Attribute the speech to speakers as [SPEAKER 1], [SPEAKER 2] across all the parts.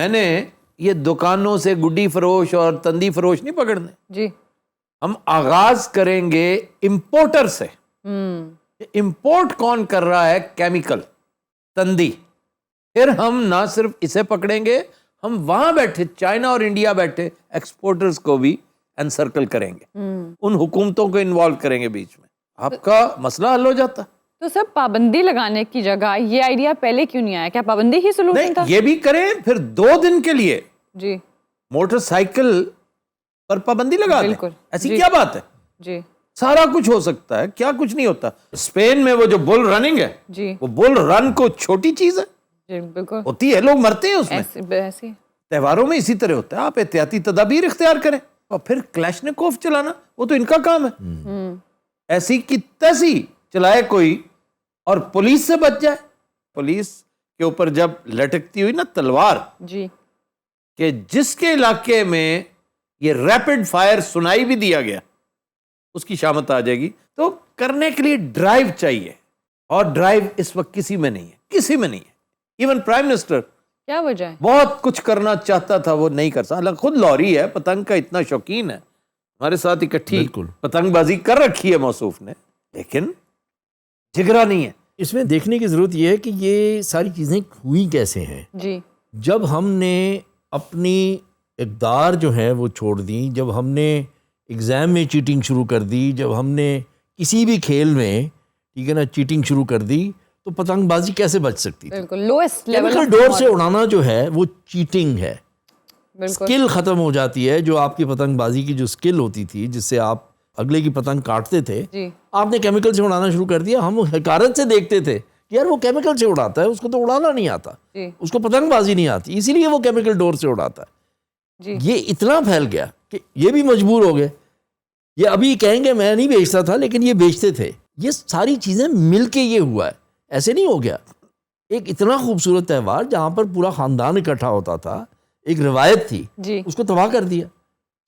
[SPEAKER 1] میں نے یہ دکانوں سے گڈی فروش اور تندی فروش نہیں پکڑنے,
[SPEAKER 2] جی
[SPEAKER 1] ہم آغاز کریں گے امپورٹر سے. امپورٹ کون کر رہا ہے کیمیکل, تندی. پھر ہم نہ صرف اسے پکڑیں گے, ہم وہاں بیٹھے چائنا اور انڈیا بیٹھے ایکسپورٹرز کو بھی انسرکل کریں گے, ان حکومتوں کو انوالو کریں گے بیچ میں, آپ کا مسئلہ حل ہو جاتا.
[SPEAKER 2] تو سب پابندی لگانے کی جگہ یہ آئیڈیا پہلے کیوں نہیں آیا؟ کیا پابندی ہی سولوشن تھا؟
[SPEAKER 1] نہیں, یہ بھی کریں, پھر 2 دن کے لیے
[SPEAKER 2] جی
[SPEAKER 1] موٹر سائیکل پر پابندی لگا دیں.
[SPEAKER 2] بالکل.
[SPEAKER 1] ایسی
[SPEAKER 2] جی.
[SPEAKER 1] کیا بات ہے؟
[SPEAKER 2] جی
[SPEAKER 1] سارا کچھ ہو سکتا ہے, کیا کچھ نہیں ہوتا. اسپین میں وہ جو بل رننگ ہے,
[SPEAKER 2] جی
[SPEAKER 1] وہ بل رن کو چھوٹی چیز ہے,
[SPEAKER 2] جی بالکل
[SPEAKER 1] ہوتی ہے, لوگ مرتے ہیں اس میں.
[SPEAKER 2] ایسی
[SPEAKER 1] تہواروں میں اسی طرح ہوتا ہے, آپ احتیاطی تدابیر اختیار کریں. اور پھر کلاشنکوف چلانا وہ تو ان کا کام ہے, ایسی کی تیسی چلائے کوئی اور پولیس سے بچ جائے. پولیس کے اوپر جب لٹکتی ہوئی نا تلوار,
[SPEAKER 2] جی
[SPEAKER 1] کہ جس کے علاقے میں یہ ریپڈ فائر سنائی بھی دیا گیا اس کی شامت آ جائے گی. تو کرنے کے لیے ڈرائیو چاہیے, اور ڈرائیو اس وقت کسی میں نہیں ہے, کسی میں نہیں ہے. ایون پرائم منسٹر
[SPEAKER 2] کیا وجہ ہے؟
[SPEAKER 1] بہت کچھ کرنا چاہتا تھا, وہ نہیں کر سکتا. خود لوری ہے, پتنگ کا اتنا شوقین ہے, ہمارے ساتھ اکٹھی
[SPEAKER 3] بالکل.
[SPEAKER 1] پتنگ بازی کر رکھی ہے موصوف نے, لیکن جگرا نہیں ہے.
[SPEAKER 3] اس میں دیکھنے کی ضرورت یہ ہے کہ یہ ساری چیزیں ہوئی کیسے ہیں.
[SPEAKER 2] جی
[SPEAKER 3] جب ہم نے اپنی اقدار جو ہے وہ چھوڑ دی, جب ہم نے ایگزام میں چیٹنگ شروع کر دی, جب ہم نے کسی بھی کھیل میں, ٹھیک ہے نا, چیٹنگ شروع کر دی, تو پتنگ بازی کیسے بچ سکتی تھی؟
[SPEAKER 2] بالکل لوئسٹ لیول
[SPEAKER 3] کیمیکل ڈور سے اڑانا جو ہے وہ چیٹنگ ہے.
[SPEAKER 2] بالکل
[SPEAKER 3] اسکل ختم ہو جاتی ہے. جو آپ کی پتنگ بازی کی جو اسکل ہوتی تھی, جس سے آپ اگلے کی پتنگ کاٹتے تھے,
[SPEAKER 2] جی
[SPEAKER 3] آپ نے کیمیکل سے اڑانا شروع کر دیا. ہم حقارت سے دیکھتے تھے کہ یار وہ کیمیکل سے اڑاتا ہے, اس کو تو اڑانا نہیں آتا,
[SPEAKER 2] جی
[SPEAKER 3] اس کو پتنگ بازی نہیں آتی, اسی لیے وہ کیمیکل ڈور سے اڑاتا ہے.
[SPEAKER 2] جی
[SPEAKER 3] یہ اتنا پھیل گیا کہ یہ بھی مجبور ہو گئے. یہ ابھی کہیں گے میں نہیں بیچتا تھا, لیکن یہ بیچتے تھے. یہ ساری چیزیں مل کے یہ ہوا ہے, ایسے نہیں ہو گیا. ایک اتنا خوبصورت تہوار جہاں پر پورا خاندان اکٹھا ہوتا تھا, ایک روایت تھی,
[SPEAKER 2] جی
[SPEAKER 3] اس کو تباہ کر دیا.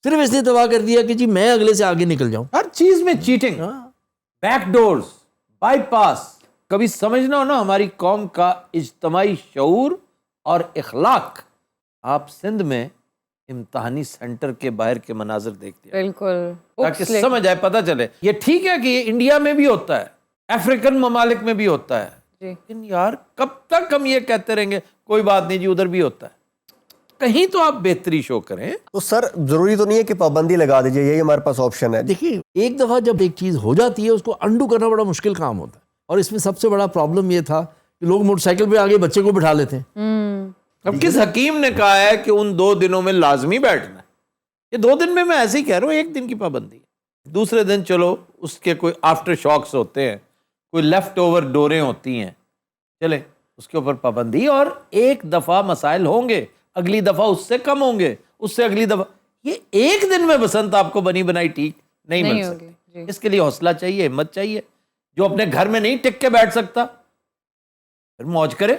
[SPEAKER 3] صرف اس لیے تباہ کر دیا کہ جی میں اگلے سے آگے نکل جاؤں.
[SPEAKER 1] ہر چیز میں چیٹنگ, بیک ڈورز, بائی پاس. کبھی سمجھنا ہو نا ہماری قوم کا اجتماعی شعور اور اخلاق, آپ سندھ میں امتحانی سینٹر کے باہر کے مناظر دیکھتے ہیں,
[SPEAKER 2] بالکل
[SPEAKER 1] تاکہ سمجھ آئے, پتہ چلے. یہ ٹھیک ہے کہ یہ انڈیا میں بھی ہوتا ہے, افریقن ممالک میں بھی ہوتا ہے,
[SPEAKER 2] جی
[SPEAKER 1] لیکن یار کب تک ہم یہ کہتے رہیں گے کوئی بات نہیں جی ادھر بھی ہوتا ہے. کہیں تو آپ بہتری شو کریں.
[SPEAKER 4] تو سر ضروری تو نہیں ہے کہ پابندی لگا دیجئے, یہی ہمارے پاس آپشن ہے.
[SPEAKER 3] دیکھیے ایک دفعہ جب ایک چیز ہو جاتی ہے اس کو انڈو کرنا بڑا مشکل کام ہوتا ہے. اور اس میں سب سے بڑا پرابلم یہ تھا کہ لوگ موٹر سائیکل پہ آگے بچے کو بٹھا لیتے ہیں.
[SPEAKER 1] اب کس حکیم نے کہا ہے کہ ان 2 دنوں میں لازمی بیٹھنا ہے؟ یہ 2 دن میں ایسے ہی کہہ رہا ہوں, 1 دن کی پابندی ہے. دوسرے دن چلو اس کے کوئی آفٹر شاکس ہوتے ہیں, کوئی لیفٹ اوور ڈوریں ہوتی ہیں, چلے اس کے اوپر پابندی. اور ایک دفعہ مسائل ہوں گے, اگلی دفعہ اس سے کم ہوں گے, اس سے اگلی دفعہ. یہ 1 دن میں بسنت آپ کو بنی بنائی ٹھیک نہیں مل
[SPEAKER 2] ہوگی.
[SPEAKER 1] سکتی.
[SPEAKER 2] جی
[SPEAKER 1] اس کے لیے حوصلہ چاہیے, ہمت چاہیے. جو اپنے گھر میں نہیں ٹک کے بیٹھ سکتا پھر موج کرے.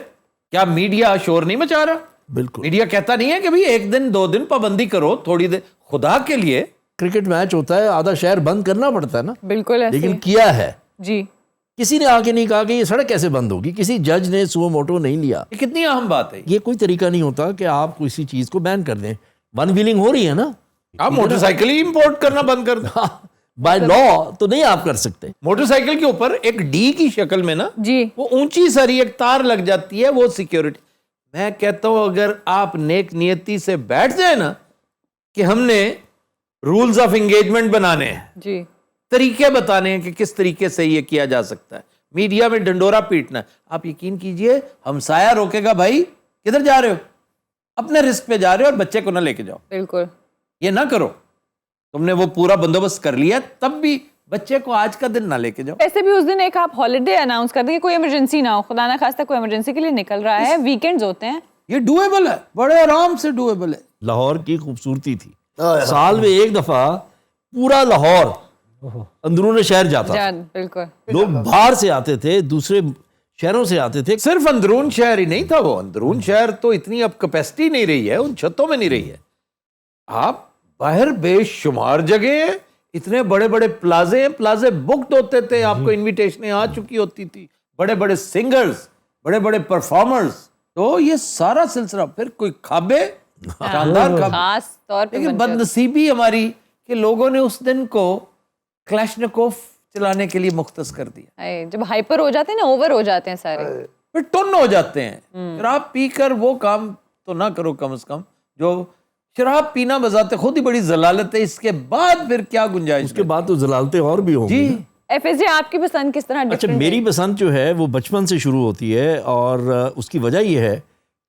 [SPEAKER 1] کیا میڈیا شور نہیں مچا رہا؟
[SPEAKER 3] بالکل.
[SPEAKER 1] میڈیا کہتا نہیں ہے کہ بھئی 1 دن 2 دن پابندی کرو تھوڑی دیر, خدا کے لیے.
[SPEAKER 3] کرکٹ میچ ہوتا ہے, آدھا شہر بند کرنا پڑتا ہے نا,
[SPEAKER 2] بالکل ایسے
[SPEAKER 3] لیکن کیا ہے,
[SPEAKER 2] جی
[SPEAKER 3] کسی نے آ کے نہیں کہا کہ یہ سڑک کیسے بند ہوگی, کسی جج نے سو موٹو نہیں لیا.
[SPEAKER 1] یہ کتنی اہم بات ہے.
[SPEAKER 3] یہ کوئی طریقہ نہیں ہوتا کہ آپ کسی چیز کو بین کر دیں. ون ویلنگ ہو رہی ہے نا,
[SPEAKER 1] آپ موٹر سائیکل ہی امپورٹ کرنا بند کر دیں.
[SPEAKER 3] بائی لا تو نہیں آپ کر سکتے.
[SPEAKER 1] موٹر سائیکل کے اوپر ایک ڈی کی شکل میں نا
[SPEAKER 2] جی
[SPEAKER 1] وہ اونچی ساری ایک تار لگ جاتی ہے, وہ سیکیورٹی. میں کہتا ہوں اگر آپ نیک نیتی سے بیٹھ جائیں نا کہ ہم نے رولز آف انگیجمنٹ بنانے ہیں,
[SPEAKER 2] جی
[SPEAKER 1] طریقے بتانے ہیں کہ کس طریقے سے یہ کیا جا سکتا ہے, میڈیا میں ڈنڈورا پیٹنا ہے, آپ یقین کیجئے ہمسایہ روکے گا, بھائی کدھر جا رہے ہو, اپنے رسک پہ جا رہے ہو اور بچے کو نہ لے کے جاؤ.
[SPEAKER 2] بالکل
[SPEAKER 1] یہ نہ کرو, تم نے وہ پورا بندوبست کر لیا تب بھی بچے کو آج کا دن نہ لے کے جاؤ.
[SPEAKER 2] ایسے بھی اس دن ایک آپ ہالیڈے اناؤنس کر دیں کہ کوئی ایمرجنسی نہ ہو, خدا نہ خواستہ کوئی ایمرجنسی کے لیے نکل رہا ہے, ویکینڈز ہوتے ہیں,
[SPEAKER 1] یہ ڈویبل ہے, بڑے آرام سے ڈویبل ہے.
[SPEAKER 3] لاہور کی خوبصورتی تھی, سال میں ایک دفعہ پورا لاہور اندرون شہر جاتا تھا.
[SPEAKER 2] بالکل
[SPEAKER 3] لوگ باہر سے آتے تھے, دوسرے شہروں سے آتے تھے.
[SPEAKER 1] صرف اندرون شہر ہی نہیں تھا, وہ اندرون شہر تو اتنی اب کیپیسٹی نہیں رہی ہے, ان چھتوں میں نہیں رہی ہے. آپ باہر بے شمار جگہ ہیں, اتنے بڑے بڑے پلازے ہیں, پلازے بکڈ ہوتے تھے, آپ کو انویٹیشنیں آ چکی ہوتی تھی, بڑے بڑے سنگرز, بڑے بڑے پرفارمرز, تو یہ سارا سلسلہ پھر کوئی خوابے شاندار خواب.
[SPEAKER 2] خاص طور پہ
[SPEAKER 1] لیکن
[SPEAKER 2] بنتے
[SPEAKER 1] بد نصیبی ہماری کہ لوگوں نے اس دن کو کلاشنکوف چلانے کے لیے مختص کر دیا.
[SPEAKER 2] ہیں. جب ہائپر ہو جاتے ہیں نا، اوور ہو جاتے ہیں سارے.
[SPEAKER 1] پھر ٹن ہو جاتے ہیں. شراب پی کر وہ کام تو نہ کرو کم از کم. جو شراب پینا بذات خود ہی بڑی ضلالت ہے، اس کے بعد پھر کیا گنجائش؟
[SPEAKER 3] اس کے بعد تو ضلالتیں اور بھی ہوں گی.
[SPEAKER 1] جی
[SPEAKER 2] ایف ایس جی آپ کی پسند کس طرح
[SPEAKER 3] اچھا،
[SPEAKER 2] different
[SPEAKER 3] میری
[SPEAKER 2] ہے؟
[SPEAKER 3] پسند جو ہے وہ بچپن سے شروع ہوتی ہے، اور اس کی وجہ یہ ہے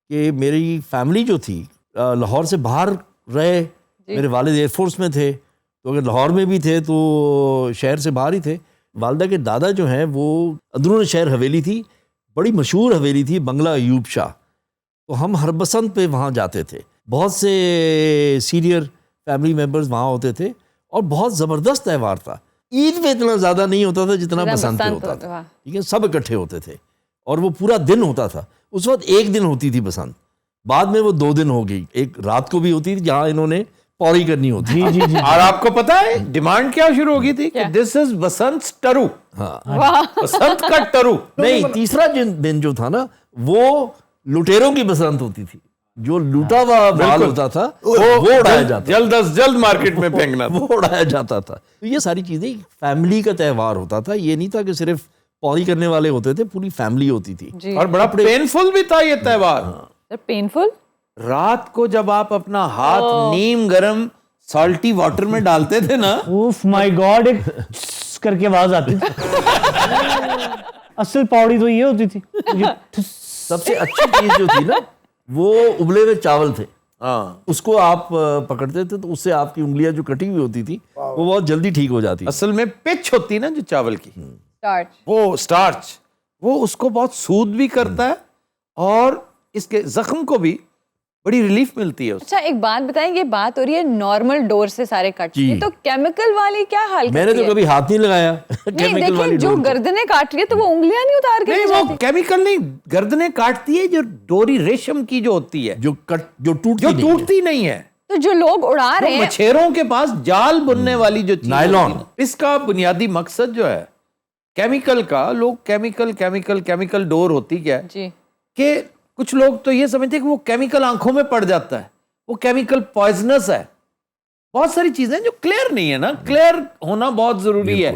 [SPEAKER 3] کہ میری فیملی جو تھی لاہور سے باہر رہے. میرے والد ایئر فورس میں تھے، تو اگر لاہور میں بھی تھے تو شہر سے باہر ہی تھے. والدہ کے دادا جو ہیں وہ اندرون شہر حویلی تھی، بڑی مشہور حویلی تھی، بنگلہ ایوب شاہ. تو ہم ہر بسنت پہ وہاں جاتے تھے. بہت سے سینئر فیملی ممبرز وہاں ہوتے تھے، اور بہت زبردست تہوار تھا. عید میں اتنا زیادہ نہیں ہوتا تھا جتنا بسنت پہ ہوتا تھا. ٹھیک ہے، سب اکٹھے ہوتے تھے اور وہ پورا دن ہوتا تھا. اس وقت ایک دن ہوتی تھی بسنت، بعد میں وہ 2 دن ہو گئی. ایک رات کو بھی ہوتی تھی جہاں انہوں نے پوری کرنی ہوتی.
[SPEAKER 5] جی جی جی.
[SPEAKER 1] اور آپ کو پتا ہے ڈیمانڈ کیا شروع ہو گئی تھی کہ دس از بسنت ٹرو. بسنت کا ٹرو.
[SPEAKER 3] نہیں، تیسرا دن جو تھا نا وہ لٹیروں کی بسنت ہوتی تھی. جو لوٹا ہوا مال ہوتا تھا وہ اڑایا جاتا تھا،
[SPEAKER 1] جلد از جلد مارکیٹ میں پھینکنا.
[SPEAKER 3] وہ اڑایا جاتا تھا. تو یہ ساری چیزیں فیملی کا تہوار ہوتا تھا. یہ نہیں تھا کہ صرف پوری کرنے والے ہوتے تھے، پوری فیملی ہوتی تھی.
[SPEAKER 2] جی.
[SPEAKER 1] اور بڑا پینفل بھی تھا یہ تہوار.
[SPEAKER 2] پینفل.
[SPEAKER 1] رات کو جب آپ اپنا ہاتھ نیم گرم سالٹی واٹر میں ڈالتے تھے نا،
[SPEAKER 5] اوف مائی گاڈ، ایک کر کے آواز آتی تھی. اصل پاؤڑی تو یہ ہوتی تھی.
[SPEAKER 3] سب سے اچھی چیز جو تھی نا وہ ابلے ہوئے چاول تھے. اس کو آپ پکڑتے تھے تو اس سے آپ کی انگلیاں جو کٹی ہوئی ہوتی تھی وہ بہت جلدی ٹھیک ہو جاتی.
[SPEAKER 1] اصل میں پچ ہوتی نا جو چاول کی،
[SPEAKER 2] اسٹارچ.
[SPEAKER 1] وہ سٹارچ، وہ اس کو بہت سود بھی کرتا ہے اور اس کے زخم کو بھی بڑی ریلیف ملتی ہے.
[SPEAKER 2] اچھا ایک بات بتائیں، یہ بات ہو رہی ہے نارمل ڈور سے سارے کٹ
[SPEAKER 3] جی.
[SPEAKER 2] تو کیمیکل والی کیا حال
[SPEAKER 3] میں نے تو کبھی ہاتھ نہیں لگایا
[SPEAKER 2] نہیں
[SPEAKER 3] کیمیکل والی
[SPEAKER 2] دیکھیں جو
[SPEAKER 3] ڈور کو.
[SPEAKER 2] گردنیں کاٹ رہی ہے تو وہ انگلیاں نہیں اتار کے
[SPEAKER 1] نہیں،
[SPEAKER 2] لے
[SPEAKER 1] وہ
[SPEAKER 2] جاتی؟
[SPEAKER 1] کیمیکل نہیں، گردنیں کاٹتی ہے جو ڈوری ریشم کی جو ہوتی ہے،
[SPEAKER 3] جو
[SPEAKER 1] ٹوٹتی نہیں ہے.
[SPEAKER 2] تو جو لوگ اڑا رہے ہیں
[SPEAKER 1] مچھیروں کے پاس جال بننے والی جو چیز
[SPEAKER 3] نائلون.
[SPEAKER 1] ہوتی ہے نا، اس کا بنیادی مقصد جو ہے کیمیکل کا، لوگ کیمیکل ڈور ہوتی کیا ہے
[SPEAKER 2] جی
[SPEAKER 1] کہ کچھ لوگ تو یہ سمجھتے ہیں کہ وہ کیمیکل آنکھوں میں پڑ جاتا ہے، وہ کیمیکل پوائزنس ہے. بہت ساری چیزیں جو کلیئر نہیں ہے نا، کلیئر ہونا بہت ضروری ہے.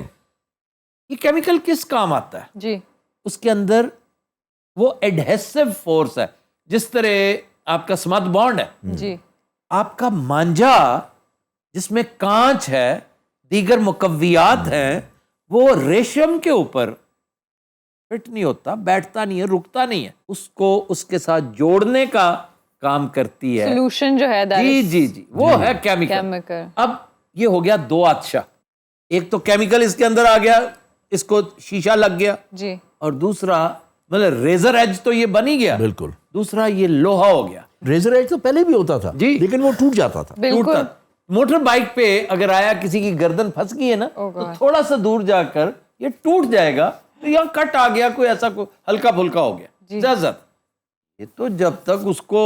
[SPEAKER 1] یہ کیمیکل کس کام آتا ہے؟
[SPEAKER 2] جی
[SPEAKER 1] اس کے اندر وہ ایڈہیسو فورس ہے. جس طرح آپ کا سمت بانڈ ہے،
[SPEAKER 2] جی
[SPEAKER 1] آپ کا مانجا جس میں کانچ ہے، دیگر مقویات ہیں، وہ ریشم کے اوپر فٹ نہیں ہوتا، بیٹھتا نہیں ہے، رکتا نہیں ہے. اس کو اس کے ساتھ جوڑنے کا کام کرتی ہے.
[SPEAKER 2] سولوشن جو ہے
[SPEAKER 1] جی وہ ہے کیمیکل.
[SPEAKER 2] کیمیکل.
[SPEAKER 1] اب یہ ہو گیا 2 آتشا. ایک تو کیمیکل اس کے اندر آ گیا، اس کو شیشہ لگ گیا،
[SPEAKER 2] جی
[SPEAKER 1] اور دوسرا مطلب ریزر ایج تو یہ بن ہی گیا،
[SPEAKER 3] بالکل.
[SPEAKER 1] دوسرا یہ لوہا ہو گیا.
[SPEAKER 3] ریزر ایج تو پہلے بھی ہوتا تھا
[SPEAKER 1] جی.
[SPEAKER 3] لیکن وہ ٹوٹ جاتا تھا.
[SPEAKER 2] بالکل.
[SPEAKER 1] ٹوٹتا. موٹر بائک پہ اگر آیا کسی کی گردن پھنس گئی ہے نا
[SPEAKER 2] Oh
[SPEAKER 1] تو
[SPEAKER 2] God.
[SPEAKER 1] تھوڑا سا دور جا کر یہ ٹوٹ جائے گا. تو یہاں کٹ آ گیا، کوئی ایسا کوئی ہلکا پھلکا ہو گیا. اجازت. یہ تو جب تک اس کو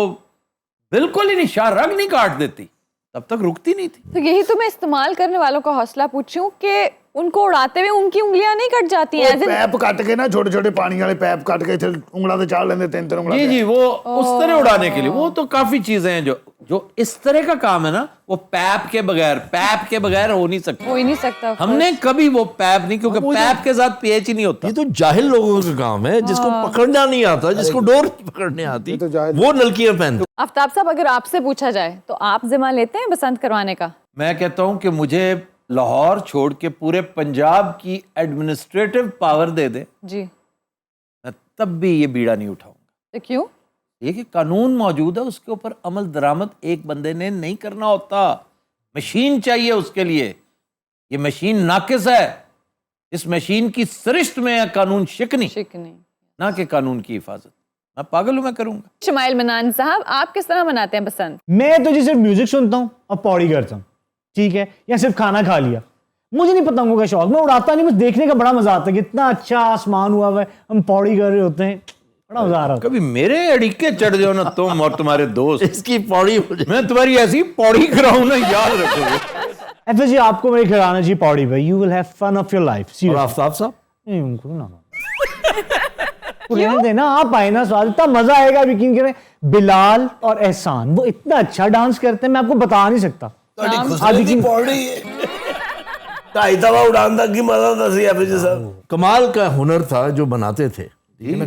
[SPEAKER 1] بالکل ہی نہیں شاہ رگ نہیں کاٹ دیتی تب تک رکتی نہیں تھی.
[SPEAKER 2] تو یہی تو میں استعمال کرنے والوں کا حوصلہ پوچھوں کہ ان کو اڑاتے ہوئے ان کی انگلیاں نہیں کٹ جاتی ہیں.
[SPEAKER 6] پیپ کٹ کے نا، چھوٹے چھوٹے پانی والے پیپ کٹ کے انگلا سے چاڑ لیندے 3 انگلا.
[SPEAKER 1] جی وہ اس طرح اڑانے کے لیے وہ تو کافی چیزیں ہیں جو اس طرح کا کام ہے نا، وہ پیپ کے بغیر ہو نہیں سکتا.
[SPEAKER 2] ہو ہی نہیں سکتا.
[SPEAKER 1] ہم نے کبھی وہ پیپ نہیں، کیونکہ پیپ کے ساتھ پی ایچ ہی نہیں ہوتا.
[SPEAKER 3] یہ تو جاہل لوگوں کا کام ہے، جس کو پکڑنا نہیں آتا، جس کو ڈور پکڑنے آتی، وہ نلکیاں پہنتے.
[SPEAKER 2] آفتاب صاحب اگر آپ سے پوچھا جائے تو آپ ذمہ لیتے ہیں بسنت کروانے کا؟
[SPEAKER 1] میں کہتا ہوں کہ مجھے لاہور چھوڑ کے پورے پنجاب کی ایڈمنسٹریٹو پاور دے دے،
[SPEAKER 2] جی
[SPEAKER 1] میں تب بھی یہ بیڑا نہیں اٹھاؤں گا.
[SPEAKER 2] تو کیوں؟
[SPEAKER 1] یہ کہ قانون موجود ہے، اس کے اوپر عمل درآمد ایک بندے نے نہیں کرنا ہوتا، مشین چاہیے اس کے لیے. یہ مشین ناقص ہے، اس مشین کی سرشت میں ہے قانون شکنی،
[SPEAKER 2] شک نہیں.
[SPEAKER 1] نہ کہ قانون کی حفاظت. میں پاگل ہوں، میں کروں گا.
[SPEAKER 2] شمائل منان صاحب آپ کس طرح مناتے ہیں بسنت؟
[SPEAKER 5] میں تو جی صرف میوزک سنتا ہوں اور پوڑی کرتا ہوں، ٹھیک ہے، یا صرف کھانا کھا لیا. مجھے نہیں پتنگوں کا شوق، میں اڑاتا نہیں، بس دیکھنے کا بڑا مزہ آتا ہے کہ اتنا اچھا آسمان ہوا ہوا ہے، ہم پوڑی کر رہے ہوتے ہیں، بڑا مزہ آ رہا ہوتا ہے.
[SPEAKER 1] کبھی میرے اڑیکے چڑھ جاؤ نا تم اور تمہارے دوست،
[SPEAKER 3] اس کی پوڑی ہو جائے.
[SPEAKER 1] میں تمہاری ایسی پوڑی کراؤں نا، یاد رکھو گے.
[SPEAKER 5] ایف ایس جی آپ کو میرے کھلانا چاہیے پوڑی پہ، you will have fun of your life.
[SPEAKER 3] اور آفتاب صاحب
[SPEAKER 5] نہیں ان کو نہ کو لینے دینا, آپ آئے نا سوال, اتنا مزہ آئے گا. آپ یقین کریں بلال اور احسان وہ اتنا اچھا ڈانس کرتے ہیں, میں آپ کو بتا نہیں سکتا.
[SPEAKER 3] کمال کا ہنر تھا جو بناتے تھے,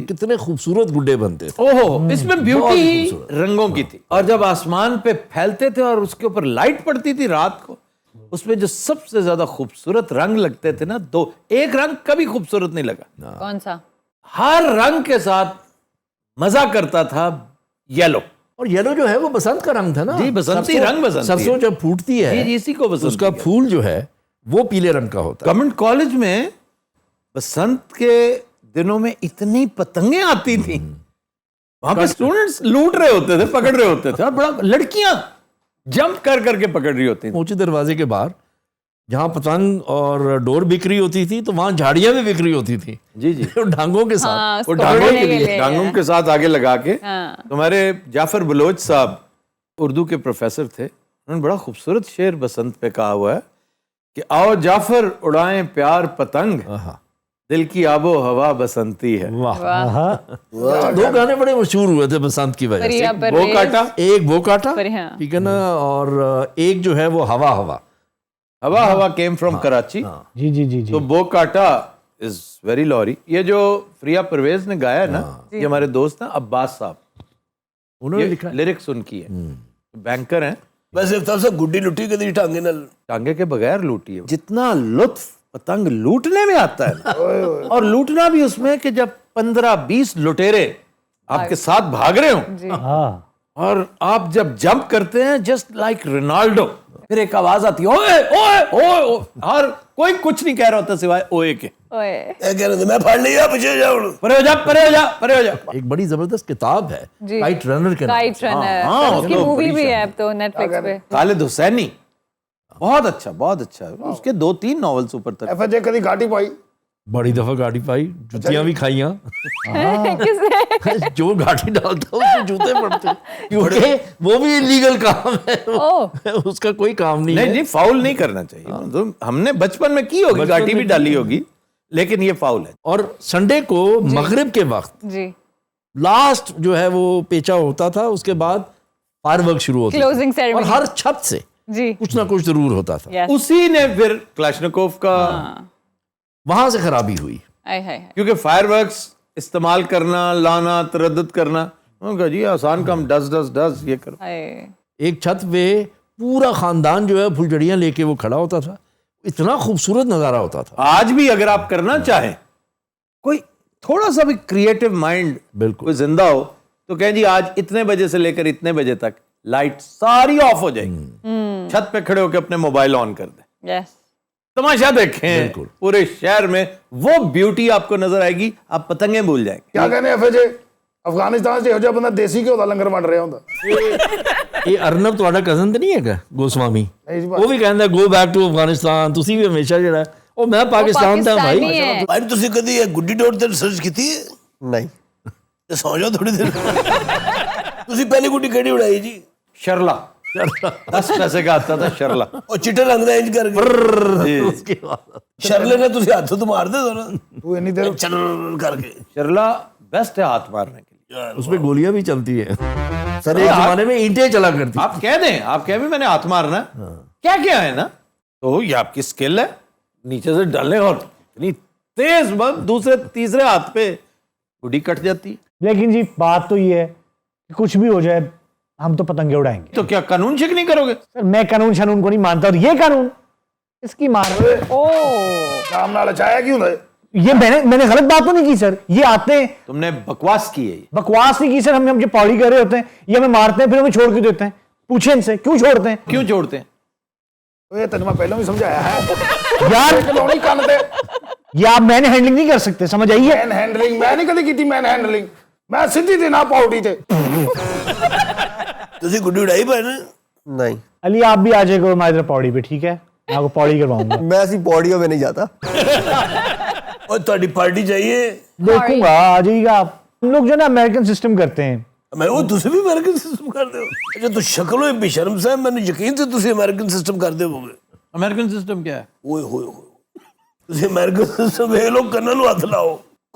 [SPEAKER 3] کتنے خوبصورت گڈے بنتے تھے.
[SPEAKER 1] اوہو, اس میں بیوٹی ہی رنگوں کی تھی. اور جب آسمان پہ پھیلتے تھے اور اس کے اوپر لائٹ پڑتی تھی رات کو, اس میں جو سب سے زیادہ خوبصورت رنگ لگتے تھے نا, دو, ایک رنگ کبھی خوبصورت نہیں لگا.
[SPEAKER 2] کون سا؟
[SPEAKER 1] ہر رنگ کے ساتھ مزہ کرتا تھا یلو.
[SPEAKER 3] اور یلو جو ہے وہ بسنت کا رنگ تھا نا.
[SPEAKER 1] جی, بسنتی رنگ, بسنتی.
[SPEAKER 3] سرسوں جب پھوٹتی ہے
[SPEAKER 1] جی, اسی کو بسنت.
[SPEAKER 3] اس کا پھول جو ہے وہ پیلے رنگ کا ہوتا ہے.
[SPEAKER 1] گورنمنٹ کالج میں بسنت کے دنوں میں اتنی پتنگیں آتی تھیں, وہاں پہ اسٹوڈنٹس لوٹ رہے ہوتے تھے, پکڑ رہے ہوتے تھے, اور بڑا لڑکیاں جمپ کر کر کے پکڑ رہی ہوتی تھیں.
[SPEAKER 3] اونچے دروازے کے باہر جہاں پتنگ اور ڈور بک رہی ہوتی تھی, تو وہاں جھاڑیاں بھی بک رہی ہوتی تھی.
[SPEAKER 1] جی جی,
[SPEAKER 3] ڈھانگوں کے ساتھ.
[SPEAKER 1] وہ ڈھانگوں کے لیے, ڈھانگوں کے ساتھ آگے لگا کے. تمہارے جعفر بلوچ صاحب اردو کے پروفیسر تھے, انہوں نے بڑا خوبصورت شعر بسنت پہ کہا ہوا ہے کہ آؤ جعفر اڑائیں پیار پتنگ, دل کی آب و ہوا بسنتی ہے.
[SPEAKER 3] دو گانے بڑے مشہور ہوئے تھے بسنت کی وجہ سے.
[SPEAKER 1] وہ کاٹا,
[SPEAKER 3] ایک وہ کاٹا, ٹھیک ہے نا, اور ایک جو ہے وہ ہوا ہوا.
[SPEAKER 1] ہوا ہوا کیم فرام کراچی.
[SPEAKER 5] جی جی جی جی.
[SPEAKER 1] تو بو کاٹا از ویری لوری. یہ جو فریہ پرویز نے گایا ہے نا, یہ ہمارے دوست ہیں عباس صاحب,
[SPEAKER 3] انہوں نے لکھا,
[SPEAKER 1] لیرکس ان کی ہے, بینکر ہیں.
[SPEAKER 7] ویسے تب سے گڈی لٹی کدی ٹانگے نال,
[SPEAKER 1] ٹانگے کے بغیر لوٹی ہے. جتنا لطف پتنگ لوٹنے میں آتا ہے نا, اور لوٹنا بھی اس میں کہ جب 15-20 لٹیرے آپ کے ساتھ بھاگ رہے ہوں, اور آپ جب جمپ کرتے ہیں جسٹ لائک رونالڈو, پھر ایک آواز آتی ہے اوئے اوئے اوئے, اور کوئی کچھ نہیں کہہ رہا ہوتا سوائے اوئے کے.
[SPEAKER 7] میں پھڑ لیا, پیچھے جاؤ,
[SPEAKER 1] پرے ہو جا, پرے ہو جا, پرے ہو جا.
[SPEAKER 3] ایک بڑی زبردست کتاب ہے کائٹ رنر کے نام.
[SPEAKER 2] کائٹ رنر, اس کی مووی بھی ہے اب تو نیٹ فلکس پہ.
[SPEAKER 1] خالد حسینی, بہت اچھا, بہت اچھا. اس کے 2-3 ناولز اوپر تک.
[SPEAKER 6] ایف جے کدی گاٹی پائی,
[SPEAKER 3] بڑی دفعہ گاڑی پائی, جوتیاں بھی کھائیاں. جو گاڑی ڈالتا اس کو جوتے پڑتے, کیونکہ وہ بھی انلیگل کام ہے, اس کا کوئی کام نہیں ہے.
[SPEAKER 1] نہیں, فاؤل نہیں کرنا چاہیے. ہم نے بچپن میں کی ہوگی, گاٹی بھی ڈالی ہوگی, لیکن یہ فاؤل ہے.
[SPEAKER 3] اور سنڈے کو مغرب کے وقت
[SPEAKER 2] جی
[SPEAKER 3] لاسٹ جو ہے وہ پیچا ہوتا تھا, اس کے بعد فائر ورک شروع ہوتا
[SPEAKER 2] کلوزنگ
[SPEAKER 3] تھا, اور
[SPEAKER 2] سیریمنی
[SPEAKER 3] ہر چھت سے
[SPEAKER 2] جی
[SPEAKER 3] کچھ نہ کچھ ضرور ہوتا تھا.
[SPEAKER 1] اسی نے پھر کلاشنکوف کا
[SPEAKER 3] وہاں سے خرابی ہوئی,
[SPEAKER 1] کیونکہ فائر ورکس استعمال کرنا, لانا, تردد کرنا, جی آسان کام, ڈز ڈز ڈز, یہ کرو.
[SPEAKER 3] ایک چھت پہ پورا خاندان جو ہے پھلجڑیاں لے کے وہ کھڑا ہوتا تھا, اتنا خوبصورت نظارہ ہوتا تھا.
[SPEAKER 1] آج بھی اگر آپ کرنا چاہیں, کوئی تھوڑا سا بھی کریٹو مائنڈ
[SPEAKER 3] بالکل
[SPEAKER 1] زندہ ہو, تو کہیں جی آج اتنے بجے سے لے کر اتنے بجے تک لائٹ ساری آف ہو جائے گی, چھت پہ کھڑے ہو کے اپنے موبائل آن کر دیں, تماشا دیکھیں, پورے شہر میں وہ بیوٹی آپ کو نظر آئے گی, آپ پتنگیں بھول جائیں گے.
[SPEAKER 6] کیا کہنے ایف جے, افغانستان سے ہو جا بندہ دیسی گھیو دا لنگر بن رہا ہوں.
[SPEAKER 3] یہ ارنب تہاڈا کزن تو نہیں ہے کیا گوسوامی, وہ بھی کہندا گو بیک ٹو افغانستان, تسی بھی ہمیشہ جڑا او میں پاکستان دا بھائی.
[SPEAKER 7] بھائی تسی کدی گڈی ڈور تے ریسرچ کیتی ہے؟
[SPEAKER 4] نہیں.
[SPEAKER 7] تے سو جاؤ تھوڑی دیر. تسی پہلی گڈی کیڑی اڑائی جی؟
[SPEAKER 1] شرلا, 10 پیسے کا آتا تھا شرلا,
[SPEAKER 7] اور چٹے رنگ دا انج کر کے شرلے نے تسی ہاتھ تو مار دے دو نا,
[SPEAKER 6] تو اتنی دیر
[SPEAKER 7] چل کر کے.
[SPEAKER 1] شرلا بیسٹ ہے ہاتھ مارنے کے لیے,
[SPEAKER 3] اس پہ گولیاں بھی چلتی ہیں. سر ایک زمانے میں اینٹیں چلا کرتی.
[SPEAKER 1] آپ کہہ دیں, آپ کہیں بھی میں نے ہاتھ مارنا, کیا کیا ہے نا, تو یہ آپ کی سکل ہے, نیچے سے ڈالیں اور اتنی تیز بند دوسرے تیسرے ہاتھ پہ گڈی کٹ جاتی.
[SPEAKER 5] لیکن جی بات تو یہ ہے کہ کچھ بھی ہو جائے ہم تو پتنگیں اڑائیں گے.
[SPEAKER 1] تو کیا قانون شک نہیں کرو گے؟
[SPEAKER 5] سر میں قانون شانون کو نہیں مانتا, اور یہ قانون اس کی مار
[SPEAKER 6] نام نہ لچایا کیوں ہے؟
[SPEAKER 5] یہ میں نے غلط بات تو نہیں کی سر, یہ آتے ہیں
[SPEAKER 1] تم نے بکواس کی ہے.
[SPEAKER 5] بکواس نہیں کی سر, ہم جو پاڑی کر رہے ہوتے ہیں یہ ہمیں مارتے ہیں, پھر ہمیں چھوڑ کیوں دیتے ہیں؟ پوچھیں ان سے کیوں چھوڑتے ہیں,
[SPEAKER 1] کیوں چھوڑتے ہیں؟
[SPEAKER 6] تو یہ تنمہ پہلے بھی سمجھایا ہے
[SPEAKER 5] یار
[SPEAKER 6] کلونی کانتے
[SPEAKER 5] یہ آپ مین ہینڈلنگ نہیں کر سکتے, سمجھ آئیے.
[SPEAKER 6] مین ہینڈلنگ میں نہیں کدی کی تھی, مین ہینڈلنگ میں سیدھی تھی, نہ پاؤڈی تھے.
[SPEAKER 7] تسی گڈی اڑائی پہ نا؟
[SPEAKER 4] نہیں.
[SPEAKER 5] علی آپ بھی آ جائے گا ہماری طرف پاڑی پہ, ٹھیک ہے, میں آپ کو پاڑی کرواؤں گا.
[SPEAKER 4] میں ایسی پوڑیوں میں نہیں جاتا.
[SPEAKER 7] اور تہاڈی پارٹی چاہیے,
[SPEAKER 5] دیکھوں گا, آ جائیے گا آپ. ہم لوگ جو نا امریکن سسٹم کرتے ہیں.
[SPEAKER 7] میں وہ تسی بھی امریکن سسٹم کر دے ہو؟ اچھا تو شکل ہوئے بے شرم سے, میں نے یقین سے تسی امریکن سسٹم کر دے ہوگے.
[SPEAKER 1] امریکن سسٹم کیا ہے؟
[SPEAKER 7] اوئے ہوئے ہوئے, تسی امریکن سسٹم ہے لوگ کنن نو ہاتھ لاؤ,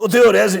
[SPEAKER 7] ਉੱਥੇ ਹੋ ਰਿਹਾ ਸੀ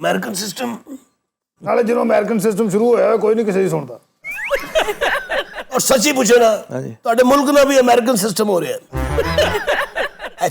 [SPEAKER 7] ਅਮਰੀਕਨ ਸਿਸਟਮ
[SPEAKER 6] ਨਾਲੇ ਜਦੋਂ ਅਮਰੀਕਨ ਸਿਸਟਮ ਸ਼ੁਰੂ ਹੋਇਆ ਕੋਈ ਨਹੀਂ ਕਿਸੇ ਦੀ ਸੁਣਦਾ
[SPEAKER 7] ਔਰ ਸੱਚੀ ਪੁੱਛੋ ਨਾ ਤੁਹਾਡੇ ਮੁਲਕ ਨਾਲ ਵੀ ਅਮਰੀਕਨ ਸਿਸਟਮ ਹੋ ਰਿਹਾ ਇਹ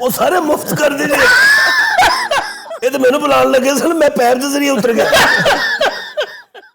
[SPEAKER 7] ਉਹ ਸਾਰੇ ਮੁਫਤ ਕਰ ਦੇ ਜੀ ਇਹ ਤਾਂ ਮੈਨੂੰ ਬੁਲਾਉਣ ਲੱਗੇ ਸਨ ਮੈਂ ਪੈਰ ਦੇ ਜ਼ਰੀਏ ਉਤਰ ਗਿਆ